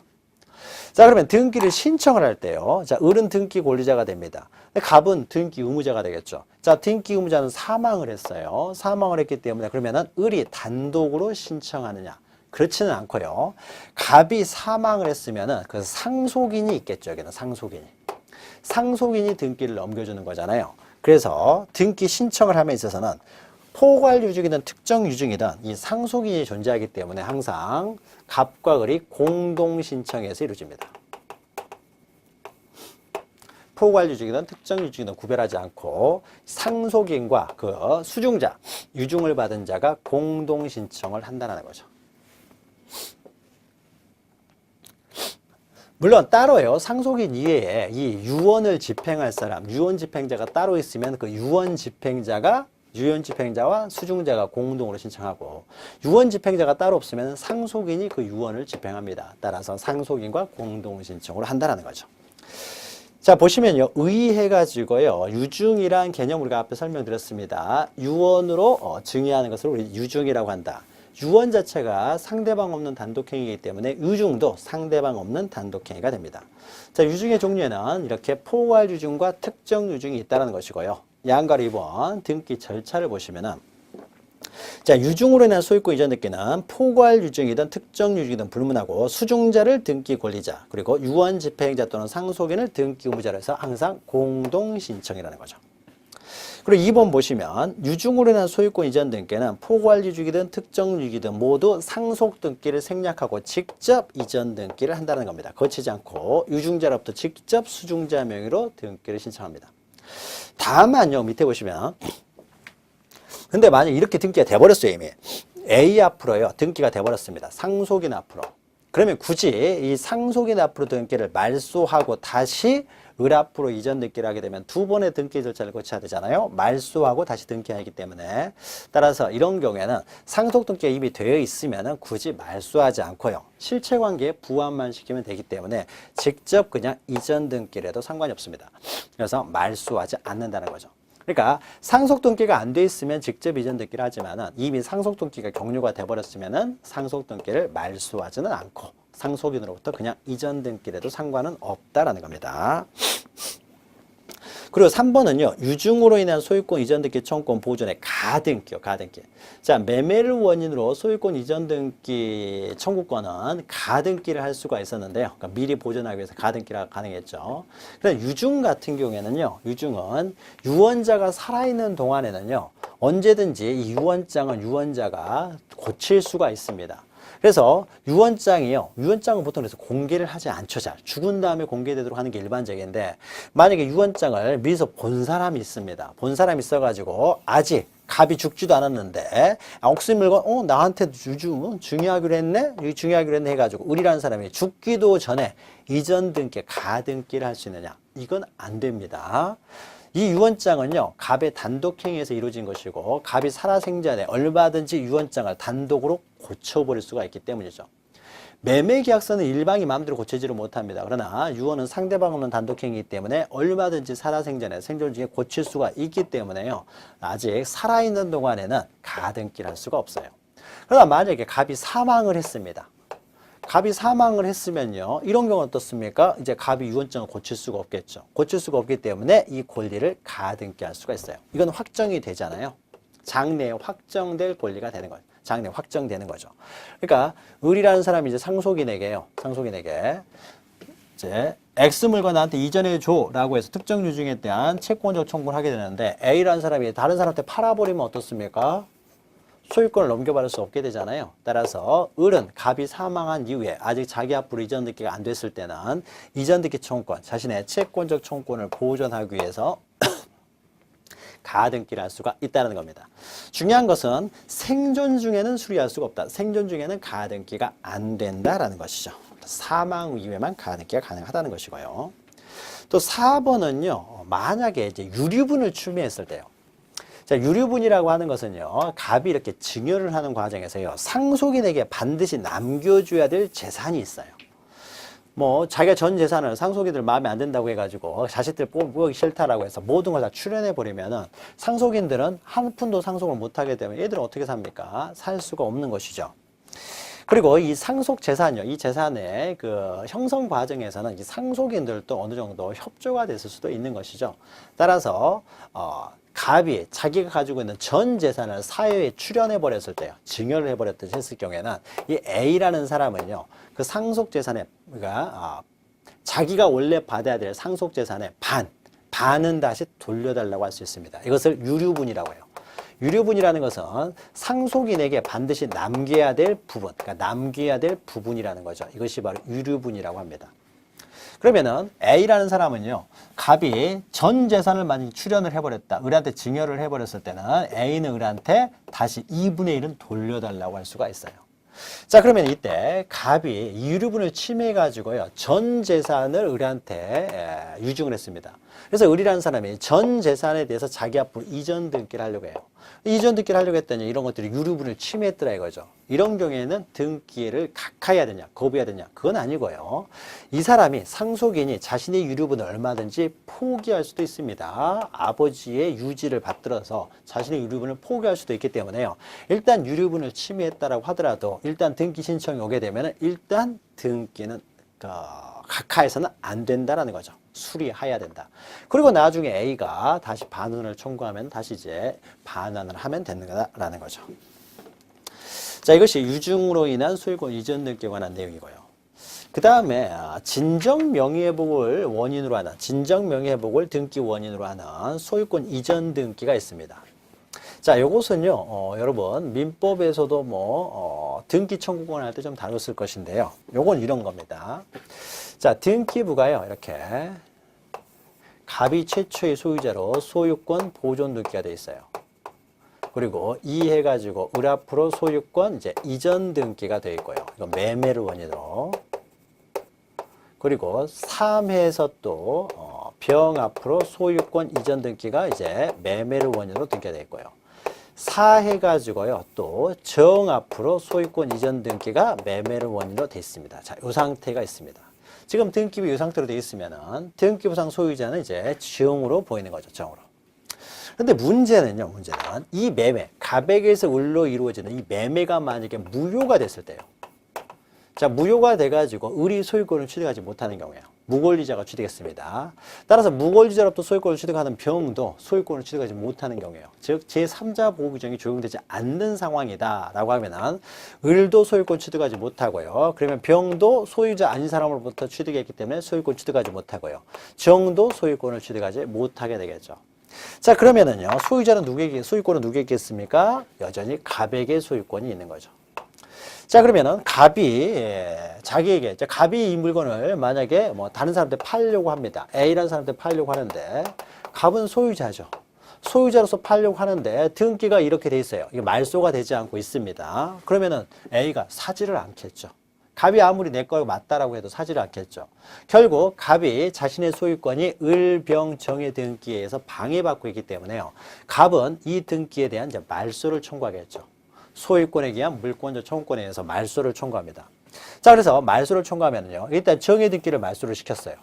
자, 그러면 등기를 신청을 할 때요. 자, 을은 등기 권리자가 됩니다. 갑은 등기 의무자가 되겠죠. 자, 등기 의무자는 사망을 했어요. 사망을 했기 때문에 그러면은 을이 단독으로 신청하느냐? 그렇지는 않고요. 갑이 사망을 했으면은 그 상속인이 있겠죠. 여기는 상속인이. 상속인이 등기를 넘겨주는 거잖아요. 그래서 등기 신청을 함에 있어서는 포괄 유증이든 특정 유증이든 이 상속인이 존재하기 때문에 항상 갑과 을이 공동 신청해서 이루어집니다. 포괄 유증이든 특정 유증이든 구별하지 않고 상속인과 그 수중자, 유증을 받은 자가 공동 신청을 한다는 거죠. 물론 따로요. 상속인 이외에 이 유언을 집행할 사람, 유언 집행자가 따로 있으면 그 유언 집행자와 수중자가 공동으로 신청하고 유언 집행자가 따로 없으면 상속인이 그 유언을 집행합니다. 따라서 상속인과 공동 신청으로 한다는 거죠. 자, 보시면요. 의해가지고요. 유증이란 개념 우리가 앞에 설명드렸습니다. 유언으로 증의하는 것을 우리 유증이라고 한다. 유언 자체가 상대방 없는 단독행위이기 때문에 유증도 상대방 없는 단독행위가 됩니다. 자, 유증의 종류에는 이렇게 포괄 유증과 특정 유증이 있다는 것이고요. 양가로 2번 등기 절차를 보시면은 자, 유증으로 인한 소유권 이전 등기는 포괄 유증이든 특정 유증이든 불문하고 수중자를 등기 권리자 그리고 유언 집행자 또는 상속인을 등기 의무자로 해서 항상 공동 신청이라는 거죠. 그리고 2번 보시면 유증으로 인한 소유권 이전 등기는 포괄 유증이든 특정 유증이든 모두 상속 등기를 생략하고 직접 이전 등기를 한다는 겁니다. 거치지 않고 유증자로부터 직접 수중자 명의로 등기를 신청합니다. 다만요, 밑에 보시면 근데 만약 이렇게 등기가 돼버렸어요. 이미 A 앞으로요 등기가 돼버렸습니다. 상속인 앞으로. 그러면 굳이 이 상속인 앞으로 등기를 말소하고 다시 을 앞으로 이전 등기를 하게 되면 두 번의 등기 절차를 거쳐야 되잖아요. 말소하고 다시 등기하기 때문에 따라서 이런 경우에는 상속 등기가 이미 되어 있으면 굳이 말소하지 않고요. 실체관계에 부합만 시키면 되기 때문에 직접 그냥 이전 등기를 해도 상관이 없습니다. 그래서 말소하지 않는다는 거죠. 그러니까 상속 등기가 안 돼 있으면 직접 이전 등기를 하지만은 이미 상속 등기가 격려가 돼 버렸으면은 상속 등기를 말소하지는 않고 상속인으로부터 그냥 이전 등기를 해도 상관은 없다라는 겁니다. 그리고 3번은요. 유증으로 인한 소유권 이전 등기 청구권 보존의 가등기요. 가등기. 자, 매매를 원인으로 소유권 이전 등기 청구권은 가등기를 할 수가 있었는데요. 그러니까 미리 보존하기 위해서 가등기가 가능했죠. 그런데 유증 같은 경우에는요. 유증은 유언자가 살아있는 동안에는요. 언제든지 이 유언장은 유언자가 고칠 수가 있습니다. 그래서 유언장이요. 유언장은 보통 그래서 공개를 하지 않죠. 잘 죽은 다음에 공개되도록 하는 게 일반적인데 만약에 유언장을 미리서 본 사람이 있습니다. 본 사람이 있어가지고 아직 갑이 죽지도 않았는데 옥새 물건 나한테 유증 중요하기로 했네? 중요하기로 했네 해가지고 을이라는 사람이 죽기도 전에 이전 등기 가등기를 할 수 있느냐? 이건 안 됩니다. 이 유언장은요, 갑의 단독행위에서 이루어진 것이고 갑이 살아생전에 얼마든지 유언장을 단독으로 고쳐버릴 수가 있기 때문이죠. 매매계약서는 일방이 마음대로 고치지를 못합니다. 그러나 유언은 상대방 없는 단독행위이기 때문에 얼마든지 살아생전에 생존 중에 고칠 수가 있기 때문에요. 아직 살아있는 동안에는 가등기를 할 수가 없어요. 그러나 만약에 갑이 사망을 했습니다. 갑이 사망을 했으면요. 이런 경우는 어떻습니까? 이제 갑이 유언장을 고칠 수가 없겠죠. 고칠 수가 없기 때문에 이 권리를 가등기 할 수가 있어요. 이건 확정이 되잖아요. 장래에 확정될 권리가 되는 거예요. 장래 확정되는 거죠. 그러니까 을이라는 사람이 이제 상속인에게요. 상속인에게 이제 X 물건 나한테 이전해 줘라고 해서 특정 유증에 대한 채권적 청구를 하게 되는데 A라는 사람이 다른 사람한테 팔아버리면 어떻습니까? 소유권을 넘겨받을 수 없게 되잖아요. 따라서 을은 갑이 사망한 이후에 아직 자기 앞으로 이전 등기가 안 됐을 때는 이전 등기 청구권, 자신의 채권적 청구권을 보존하기 위해서 가등기를 할 수가 있다는 겁니다. 중요한 것은 생존 중에는 수리할 수가 없다. 생존 중에는 가등기가 안 된다라는 것이죠. 사망 이후에만 가등기가 가능하다는 것이고요. 또 4번은요. 만약에 이제 유류분을 추미했을 때요. 자, 유류분이라고 하는 것은요. 갑이 이렇게 증여를 하는 과정에서요. 상속인에게 반드시 남겨줘야 될 재산이 있어요. 뭐 자기가 전 재산을 상속인들 마음에 안 든다고 해가지고 자식들 뽑기 싫다라고 해서 모든 걸 다 출연해 버리면은 상속인들은 한 푼도 상속을 못하게 되면 얘들은 어떻게 삽니까? 살 수가 없는 것이죠. 그리고 이 상속 재산이요, 이 재산의 그 형성 과정에서는 이 상속인들도 어느 정도 협조가 됐을 수도 있는 것이죠. 따라서 갑이 자기가 가지고 있는 전 재산을 사회에 출연해 버렸을 때요, 증여를 해버렸듯이 했을 경우에는 이 A라는 사람은요, 그 상속 재산의 그러니까 자기가 원래 받아야 될 상속 재산의 반은 다시 돌려달라고 할 수 있습니다. 이것을 유류분이라고 해요. 유류분이라는 것은 상속인에게 반드시 남겨야 될 부분, 그러니까 남겨야 될 부분이라는 거죠. 이것이 바로 유류분이라고 합니다. 그러면은 A라는 사람은요, 갑이 전 재산을 만약에 출연을 해버렸다, 을한테 증여를 해버렸을 때는 A는 을한테 다시 2분의 1은 돌려달라고 할 수가 있어요. 자, 그러면 이때 갑이 유류분을 침해해가지고요, 전 재산을 을한테 유증을 했습니다. 그래서 을이라는 사람이 전 재산에 대해서 자기 앞으로 이전 등기를 하려고 해요. 이전 등기를 하려고 했더니 이런 것들이 유류분을 침해했더라 이거죠. 이런 경우에는 등기를 각하해야 되냐, 거부해야 되냐, 그건 아니고요. 이 사람이 상속인이 자신의 유류분을 얼마든지 포기할 수도 있습니다. 아버지의 유지를 받들어서 자신의 유류분을 포기할 수도 있기 때문에요. 일단 유류분을 침해했다라고 하더라도 일단 등기 신청이 오게 되면 일단 등기는 각하해서는 안 된다라는 거죠. 수리해야 된다. 그리고 나중에 A가 다시 반환을 청구하면 다시 이제 반환을 하면 되는 거다라는 거죠. 자, 이것이 유증으로 인한 소유권 이전 등기에 관한 내용이고요. 그 다음에 진정 명의회복을 원인으로 하는, 진정 명의회복을 등기 원인으로 하는 소유권 이전 등기가 있습니다. 자, 요것은요, 여러분, 민법에서도 등기 청구권 할 때 좀 다뤘을 것인데요. 요건 이런 겁니다. 자, 등기부가요, 이렇게 갑이 최초의 소유자로 소유권 보존 등기가 되어 있어요. 그리고 2 해가지고 을 앞으로 소유권 이제 이전 등기가 되어 있고요. 이거 매매를 원인으로. 그리고 3해에서 또 병 앞으로 소유권 이전 등기가 이제 매매를 원인으로 등기가 되어 있고요. 4 해가지고요. 또 정 앞으로 소유권 이전 등기가 매매를 원인으로 되어 있습니다. 자, 이 상태가 있습니다. 지금 등기부 이 상태로 되어 있으면은 등기부상 소유자는 이제 정으로 보이는 거죠. 정으로. 근데 문제는 이 매매, 갑에게서 을로 이루어지는 이 매매가 만약에 무효가 됐을 때요. 자, 무효가 돼가지고 을이 소유권을 취득하지 못하는 경우에요. 무권리자가 취득했습니다. 따라서 무권리자로부터 소유권을 취득하는 병도 소유권을 취득하지 못하는 경우에요. 즉 제3자 보호 규정이 적용되지 않는 상황이다라고 하면은 을도 소유권 취득하지 못하고요. 그러면 병도 소유자 아닌 사람으로부터 취득했기 때문에 소유권 취득하지 못하고요. 정도 소유권을 취득하지 못하게 되겠죠. 자, 그러면은요, 소유권은 누구에게 있겠습니까? 여전히 갑에게 소유권이 있는 거죠. 자, 그러면은 갑이 이 물건을 만약에 뭐 다른 사람한테 팔려고 합니다. A라는 사람한테 팔려고 하는데 갑은 소유자죠. 소유자로서 팔려고 하는데 등기가 이렇게 돼 있어요. 이게 말소가 되지 않고 있습니다. 그러면은 A가 사지를 않겠죠. 갑이 아무리 내 거 맞다라고 해도 사지를 않겠죠. 결국 갑이 자신의 소유권이 을, 병, 정의 등기에 의해서 방해받고 있기 때문에요. 갑은 이 등기에 대한 이제 말소를 청구하겠죠. 소유권에 의한 물권적 청구권에 의해서 말소를 청구합니다. 자, 그래서 말소를 청구하면요. 일단 정의 등기를 말소를 시켰어요.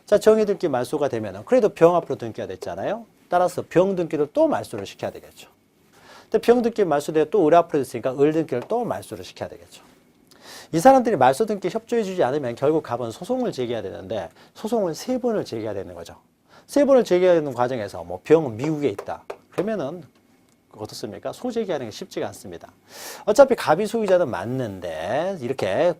자, 정의 등기 말소가 되면은 그래도 병 앞으로 등기가 됐잖아요. 따라서 병 등기를 또 말소를 시켜야 되겠죠. 근데 병 등기 말소되어 또 을 앞으로 됐으니까 을 등기를 또 말소를 시켜야 되겠죠. 이 사람들이 말소 등기 협조해 주지 않으면 결국 갑은 소송을 제기해야 되는데 소송을 3번을 제기해야 되는 거죠. 3번을 제기해야 되는 과정에서 뭐 병은 미국에 있다. 그러면은 어떻습니까? 소제기하는 게 쉽지가 않습니다. 어차피 갑이 소유자는 맞는데 이렇게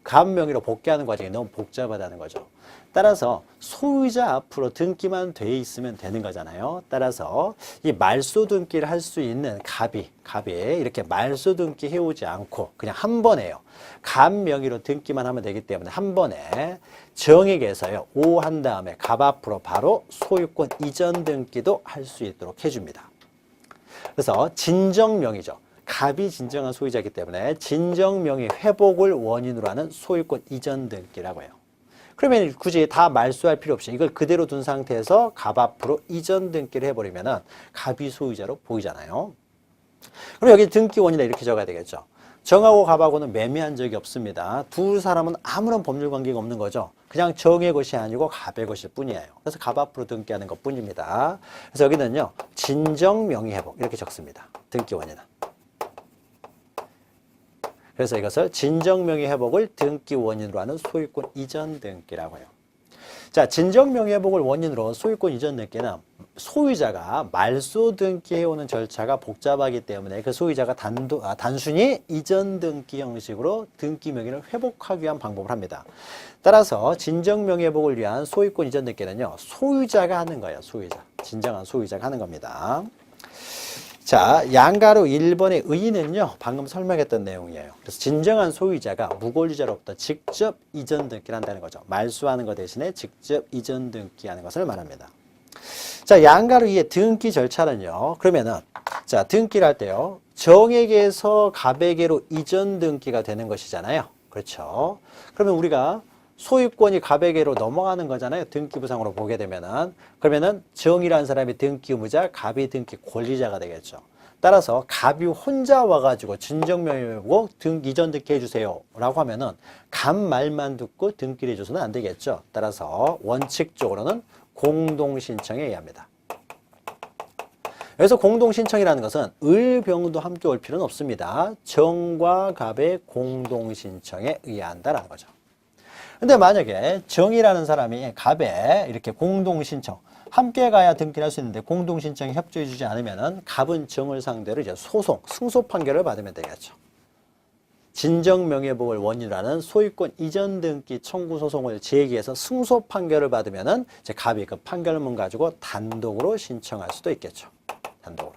갑 명의로 복귀하는 과정이 너무 복잡하다는 거죠. 따라서 소유자 앞으로 등기만 돼 있으면 되는 거잖아요. 따라서 이 말소 등기를 할 수 있는 갑이 이렇게 말소 등기 해오지 않고 그냥 한 번에요. 갑 명의로 등기만 하면 되기 때문에 한 번에 정에게서요. 오 한 다음에 갑 앞으로 바로 소유권 이전 등기도 할 수 있도록 해줍니다. 그래서 진정명의죠. 갑이 진정한 소유자이기 때문에 진정명의 회복을 원인으로 하는 소유권 이전 등기라고 해요. 그러면 굳이 다 말소할 필요 없이 이걸 그대로 둔 상태에서 갑 앞으로 이전 등기를 해버리면 갑이 소유자로 보이잖아요. 그럼 여기 등기 원인에 이렇게 적어야 되겠죠. 정하고 갑하고는 매매한 적이 없습니다. 두 사람은 아무런 법률 관계가 없는 거죠. 그냥 정의 것이 아니고 갑의 것일 뿐이에요. 그래서 갑 앞으로 등기하는 것 뿐입니다. 그래서 여기는요. 진정 명의 회복 이렇게 적습니다. 등기 원인은. 그래서 이것을 진정 명의 회복을 등기 원인으로 하는 소유권 이전 등기라고 해요. 자, 진정 명의 회복을 원인으로 소유권 이전 등기는 소유자가 말소 등기해오는 절차가 복잡하기 때문에 그 소유자가 단순히 이전 등기 형식으로 등기 명의를 회복하기 위한 방법을 합니다. 따라서 진정 명의 회복을 위한 소유권 이전 등기는요. 소유자가 하는 거예요. 진정한 소유자가 하는 겁니다. 자, 양가로 1번의 의의는요. 방금 설명했던 내용이에요. 그래서 진정한 소유자가 무권리자로부터 직접 이전 등기를 한다는 거죠. 말소하는 것 대신에 직접 이전 등기하는 것을 말합니다. 자, 양가로 2의 등기 절차는요. 그러면은 자, 등기를 할 때요. 정에게서 갑에게로 이전 등기가 되는 것이잖아요. 그렇죠? 그러면 우리가 소유권이 갑에게로 넘어가는 거잖아요. 등기부상으로 보게 되면은. 그러면은 정이라는 사람이 등기 의무자, 갑이 등기 권리자가 되겠죠. 따라서 갑이 혼자 와가지고 진정명의 보고 이전 등기 해주세요 라고 하면은 갑 말만 듣고 등기를 해줘서는 안 되겠죠. 따라서 원칙적으로는 공동신청에 의합니다. 그래서 공동신청이라는 것은 을, 병도 함께 올 필요는 없습니다. 정과 갑의 공동신청에 의한다라는 거죠. 근데 만약에 정이라는 사람이 갑에 이렇게 공동신청, 함께 가야 등기를 할 수 있는데 공동신청에 협조해 주지 않으면은 갑은 정을 상대로 이제 소송, 승소 판결을 받으면 되겠죠. 진정명예복을 원인으로 하는 소유권 이전 등기 청구 소송을 제기해서 승소 판결을 받으면은 이제 갑이 그 판결문 가지고 단독으로 신청할 수도 있겠죠. 단독으로.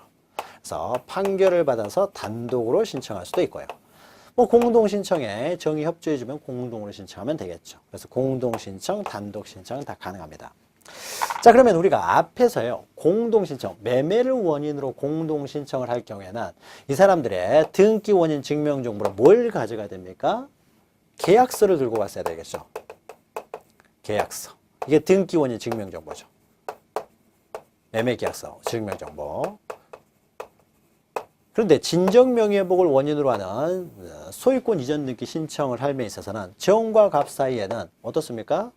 그래서 판결을 받아서 단독으로 신청할 수도 있고요. 뭐 공동신청에 정의 협조해주면 공동으로 신청하면 되겠죠. 그래서 공동신청, 단독신청 다 가능합니다. 자, 그러면 우리가 앞에서요. 공동신청, 매매를 원인으로 공동신청을 할 경우에는 이 사람들의 등기 원인 증명정보를 뭘 가져가야 됩니까? 계약서를 들고 갔어야 되겠죠. 계약서. 이게 등기 원인 증명정보죠. 매매계약서 증명정보. 그런데 진정명의회복을 원인으로 하는 소유권 이전 등기 신청을 함에 있어서는 정과 갑 사이에는 어떻습니까?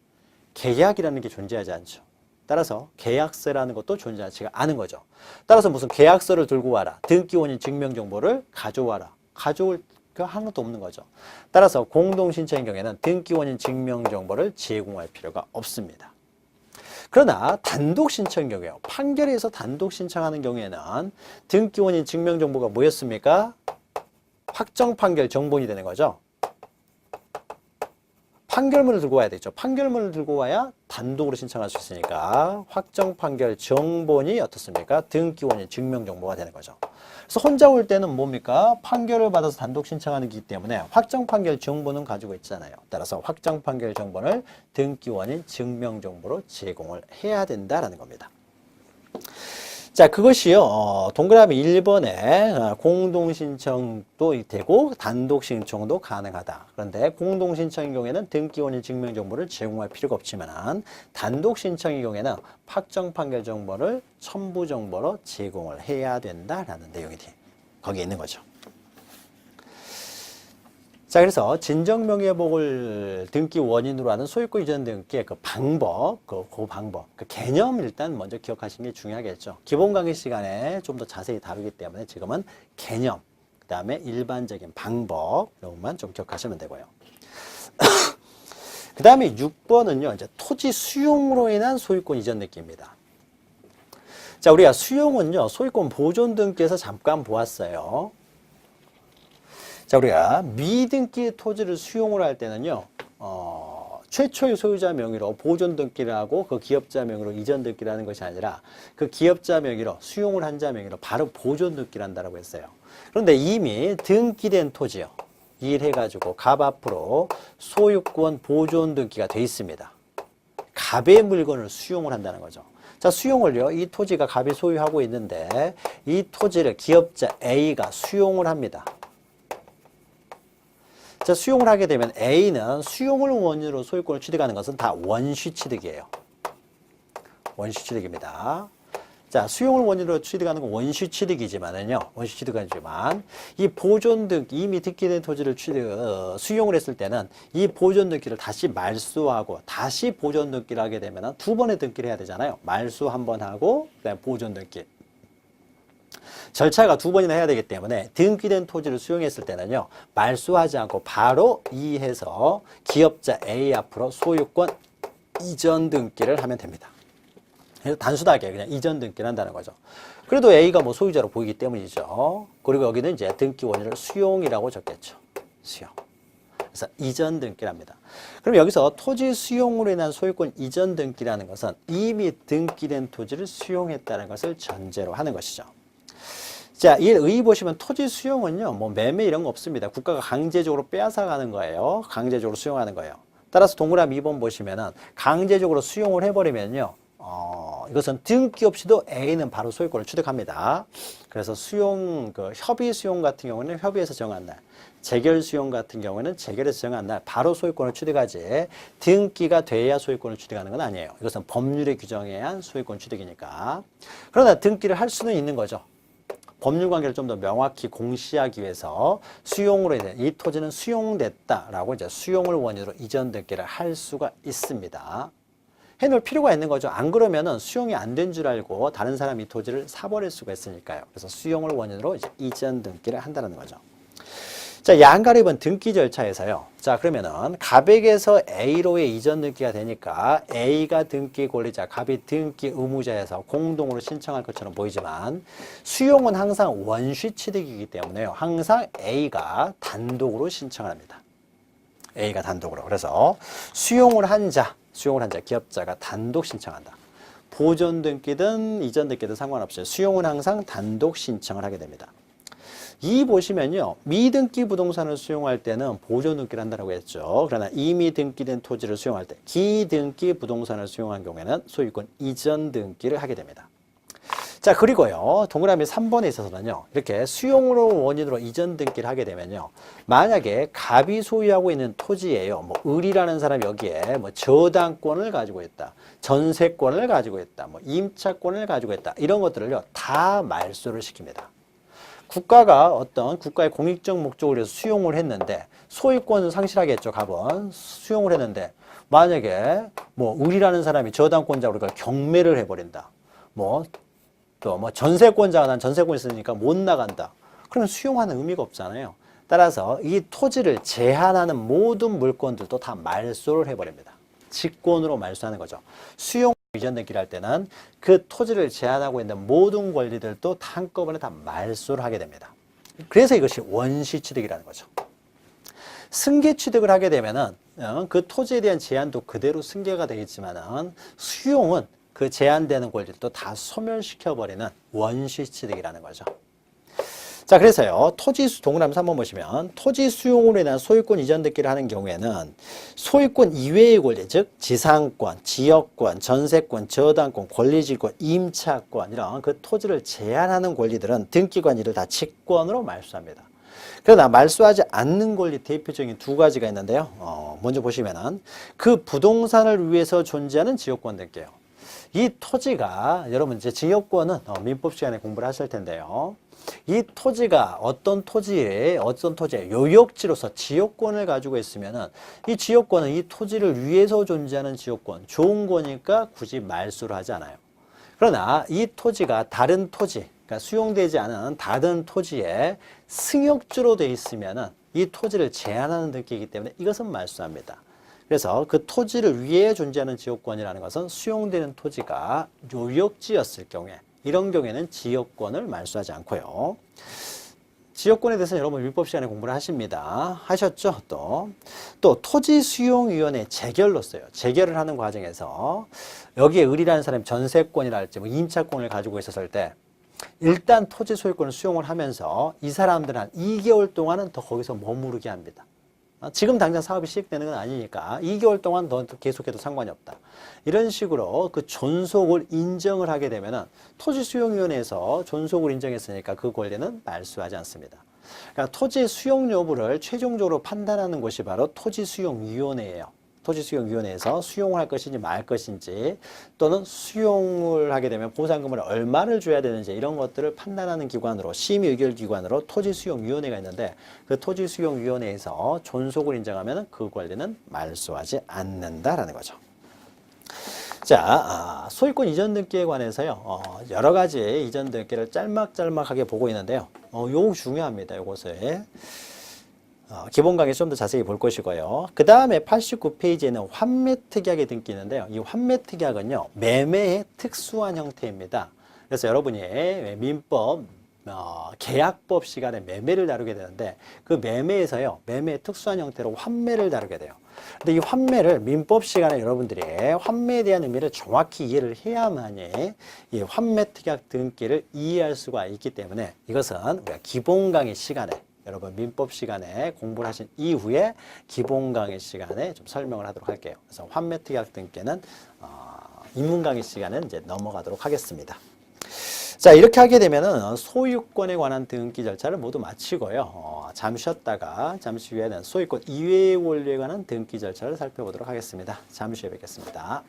계약이라는 게 존재하지 않죠. 따라서 계약서라는 것도 존재하지가 않은 거죠. 따라서 무슨 계약서를 들고 와라. 등기 원인 증명정보를 가져와라. 가져올 거 하나도 없는 거죠. 따라서 공동신청인 경우에는 등기 원인 증명정보를 제공할 필요가 없습니다. 그러나 단독 신청 경우에요. 판결에서 단독 신청하는 경우에는 등기 원인 증명 정보가 뭐였습니까? 확정 판결 정본이 되는 거죠. 판결문을 들고 와야 되죠. 판결문을 들고 와야 단독으로 신청할 수 있으니까 확정 판결 정본이 어떻습니까? 등기 원인 증명 정보가 되는 거죠. 그래서 혼자 올 때는 뭡니까? 판결을 받아서 단독 신청하는 거기 때문에 확정 판결 정보는 가지고 있잖아요. 따라서 확정 판결 정보를 등기 원인 증명 정보로 제공을 해야 된다라는 겁니다. 자, 자, 그것이요, 동그라미 1번에 공동신청도 되고 단독신청도 가능하다. 그런데 공동신청의 경우에는 등기원인 증명정보를 제공할 필요가 없지만 단독신청의 경우에는 확정 판결 정보를 첨부 정보로 제공을 해야 된다라는 내용이 거기에 있는 거죠. 자, 그래서 진정명예복을 등기 원인으로 하는 소유권 이전 등기의 그 방법, 그 방법, 그 개념 일단 먼저 기억하시는 게 중요하겠죠. 기본 강의 시간에 좀 더 자세히 다루기 때문에 지금은 개념, 그 다음에 일반적인 방법, 이런 것만 좀 기억하시면 되고요. 그 다음에 6번은요, 이제 토지 수용으로 인한 소유권 이전 등기입니다. 자, 우리가 수용은요, 소유권 보존 등기에서 잠깐 보았어요. 자, 우리가 미등기 토지를 수용을 할 때는요, 최초의 소유자 명의로 보존 등기를 하고 그 기업자 명의로 이전 등기를 하는 것이 아니라 그 기업자 명의로 수용을 한 자 명의로 바로 보존 등기를 한다고 했어요. 그런데 이미 등기된 토지요. 일해가지고 갑 앞으로 소유권 보존 등기가 돼 있습니다. 갑의 물건을 수용을 한다는 거죠. 자, 수용을요, 이 토지가 갑이 소유하고 있는데 이 토지를 기업자 A가 수용을 합니다. 자, 수용을 하게 되면 A는 수용을 원인으로 소유권을 취득하는 것은 다 원시 취득이에요. 원시 취득입니다. 자, 수용을 원인으로 취득하는 건 원시 취득이지만은요, 원시 취득이지만 이 보존 등기, 이미 등기된 토지를 수용을 했을 때는 이 보존 등기를 다시 말소하고 다시 보존 등기를 하게 되면 두 번의 등기를 해야 되잖아요. 말소 한 번 하고 그다음에 보존 등기. 절차가 두 번이나 해야 되기 때문에 등기된 토지를 수용했을 때는요, 말소하지 않고 바로 이해서 기업자 A 앞으로 소유권 이전 등기를 하면 됩니다. 그래서 단순하게 그냥 이전 등기를 한다는 거죠. 그래도 A가 뭐 소유자로 보이기 때문이죠. 그리고 여기는 이제 등기 원인을 수용이라고 적겠죠. 수용. 그래서 이전 등기를 합니다. 그럼 여기서 토지 수용으로 인한 소유권 이전 등기라는 것은 이미 등기된 토지를 수용했다는 것을 전제로 하는 것이죠. 자, 이 의 보시면 토지 수용은요, 뭐 매매 이런 거 없습니다. 국가가 강제적으로 빼앗아가는 거예요. 강제적으로 수용하는 거예요. 따라서 동그라미 2번 보시면은 강제적으로 수용을 해버리면요, 이것은 등기 없이도 A는 바로 소유권을 취득합니다. 그래서 수용, 협의 수용 같은 경우는 협의에서 정한 날, 재결 수용 같은 경우는 재결에서 정한 날 바로 소유권을 취득하지 등기가 돼야 소유권을 취득하는 건 아니에요. 이것은 법률에 규정에 의한 소유권 취득이니까. 그러나 등기를 할 수는 있는 거죠. 법률 관계를 좀 더 명확히 공시하기 위해서 수용으로 인해 이 토지는 수용됐다라고 이제 수용을 원인으로 이전 등기를 할 수가 있습니다. 해놓을 필요가 있는 거죠. 안 그러면은 수용이 안 된 줄 알고 다른 사람이 이 토지를 사버릴 수가 있으니까요. 그래서 수용을 원인으로 이제 이전 등기를 한다는 거죠. 자, 양가립은 등기 절차에서요. 자, 그러면은 갑에게서 A로의 이전 등기가 되니까 A가 등기 권리자, 갑이 등기 의무자에서 공동으로 신청할 것처럼 보이지만 수용은 항상 원시 취득이기 때문에요. 항상 A가 단독으로 신청을 합니다. A가 단독으로. 그래서 수용을 한 자, 기업자가 단독 신청한다. 보존 등기든 이전 등기든 상관없이 수용은 항상 단독 신청을 하게 됩니다. 이 보시면요, 미등기 부동산을 수용할 때는 보존 등기를 한다고 했죠. 그러나 이미 등기된 토지를 수용할 때 기등기 부동산을 수용한 경우에는 소유권 이전 등기를 하게 됩니다. 자, 그리고요, 동그라미 3번에 있어서는요, 이렇게 수용으로 원인으로 이전 등기를 하게 되면요, 만약에 갑이 소유하고 있는 토지예요. 뭐 을이라는 사람이 여기에 뭐 저당권을 가지고 있다, 전세권을 가지고 있다, 뭐 임차권을 가지고 있다, 이런 것들을요 다 말소를 시킵니다. 국가가 어떤 국가의 공익적 목적을 위해서 수용을 했는데 소유권을 상실하겠죠. 갑은 수용을 했는데 만약에 뭐 을이라는 사람이 저당권자로 그걸 경매를 해버린다. 또 전세권자가 난 전세권 있으니까 못 나간다. 그러면 수용하는 의미가 없잖아요. 따라서 이 토지를 제한하는 모든 물건들도 다 말소를 해버립니다. 직권으로 말소하는 거죠. 수용 이전 등기를 할 때는 그 토지를 제한하고 있는 모든 권리들도 한꺼번에 다 말소를 하게 됩니다. 그래서 이것이 원시 취득이라는 거죠. 승계 취득을 하게 되면은 그 토지에 대한 제한도 그대로 승계가 되겠지만은 수용은 그 제한되는 권리들도 다 소멸시켜버리는 원시 취득이라는 거죠. 자, 그래서요, 동그라미 3번 보시면, 토지 수용으로 인한 소유권 이전 등기를 하는 경우에는 소유권 이외의 권리, 즉, 지상권, 지역권, 전세권, 저당권, 권리지권, 임차권, 이런 그 토지를 제한하는 권리들은 등기관리를 다 직권으로 말소합니다. 그러나 말소하지 않는 권리 대표적인 두 가지가 있는데요. 먼저 보시면은 그 부동산을 위해서 존재하는 지역권 등기예요. 이 토지가 여러분 이제 지역권은 민법 시간에 공부를 하실 텐데요. 이 토지가 어떤 토지에 요역지로서 지역권을 가지고 있으면은 이 지역권은 이 토지를 위해서 존재하는 지역권, 좋은 거니까 굳이 말소를 하지 않아요. 그러나 이 토지가 다른 토지, 그러니까 수용되지 않은 다른 토지에 승역지로 되어 있으면은 이 토지를 제한하는 등기이기 때문에 이것은 말소합니다. 그래서 그 토지를 위해 존재하는 지역권이라는 것은 수용되는 토지가 요역지였을 경우에, 이런 경우에는 지역권을 말소하지 않고요. 지역권에 대해서는 여러분 민법 시간에 공부를 하셨죠? 또 토지수용위원회 재결로써요. 재결을 하는 과정에서 여기에 을이라는 사람이 전세권이랄지 뭐 임차권을 가지고 있었을 때 일단 토지 소유권을 수용을 하면서 이 사람들은 한 2개월 동안은 더 거기서 머무르게 합니다. 지금 당장 사업이 시작되는 건 아니니까 2개월 동안 더 계속해도 상관이 없다. 이런 식으로 그 존속을 인정을 하게 되면은 토지수용위원회에서 존속을 인정했으니까 그 권리는 말소하지 않습니다. 그러니까 토지 수용 여부를 최종적으로 판단하는 것이 바로 토지수용위원회예요. 토지수용위원회에서 수용을 할 것인지 말 것인지 또는 수용을 하게 되면 보상금을 얼마를 줘야 되는지 이런 것들을 판단하는 기관으로 심의 의결 기관으로 토지수용위원회가 있는데 그 토지수용위원회에서 존속을 인정하면 그 권리는 말소하지 않는다라는 거죠. 자, 소유권 이전 등기에 관해서요, 여러 가지 이전 등기를 짤막짤막하게 보고 있는데요. 요거 중요합니다. 요것을. 기본 강의 좀 더 자세히 볼 것이고요. 그 다음에 89페이지에는 환매특약의 등기 있는데요. 이 환매특약은요, 매매의 특수한 형태입니다. 그래서 여러분이 민법, 계약법 시간에 매매를 다루게 되는데 그 매매에서요, 매매의 특수한 형태로 환매를 다루게 돼요. 근데 이 환매를 민법 시간에 여러분들이 환매에 대한 의미를 정확히 이해를 해야만이 이 환매특약 등기를 이해할 수가 있기 때문에 이것은 우리가 기본 강의 시간에 여러분 민법 시간에 공부를 하신 이후에 기본 강의 시간에 좀 설명을 하도록 할게요. 그래서 환매특약 등기는 입문 강의 시간은 이제 넘어가도록 하겠습니다. 자, 이렇게 하게 되면은 소유권에 관한 등기 절차를 모두 마치고요. 잠시 쉬었다가 잠시 후에는 소유권 이외의 권리에 관한 등기 절차를 살펴보도록 하겠습니다. 잠시 후에 뵙겠습니다.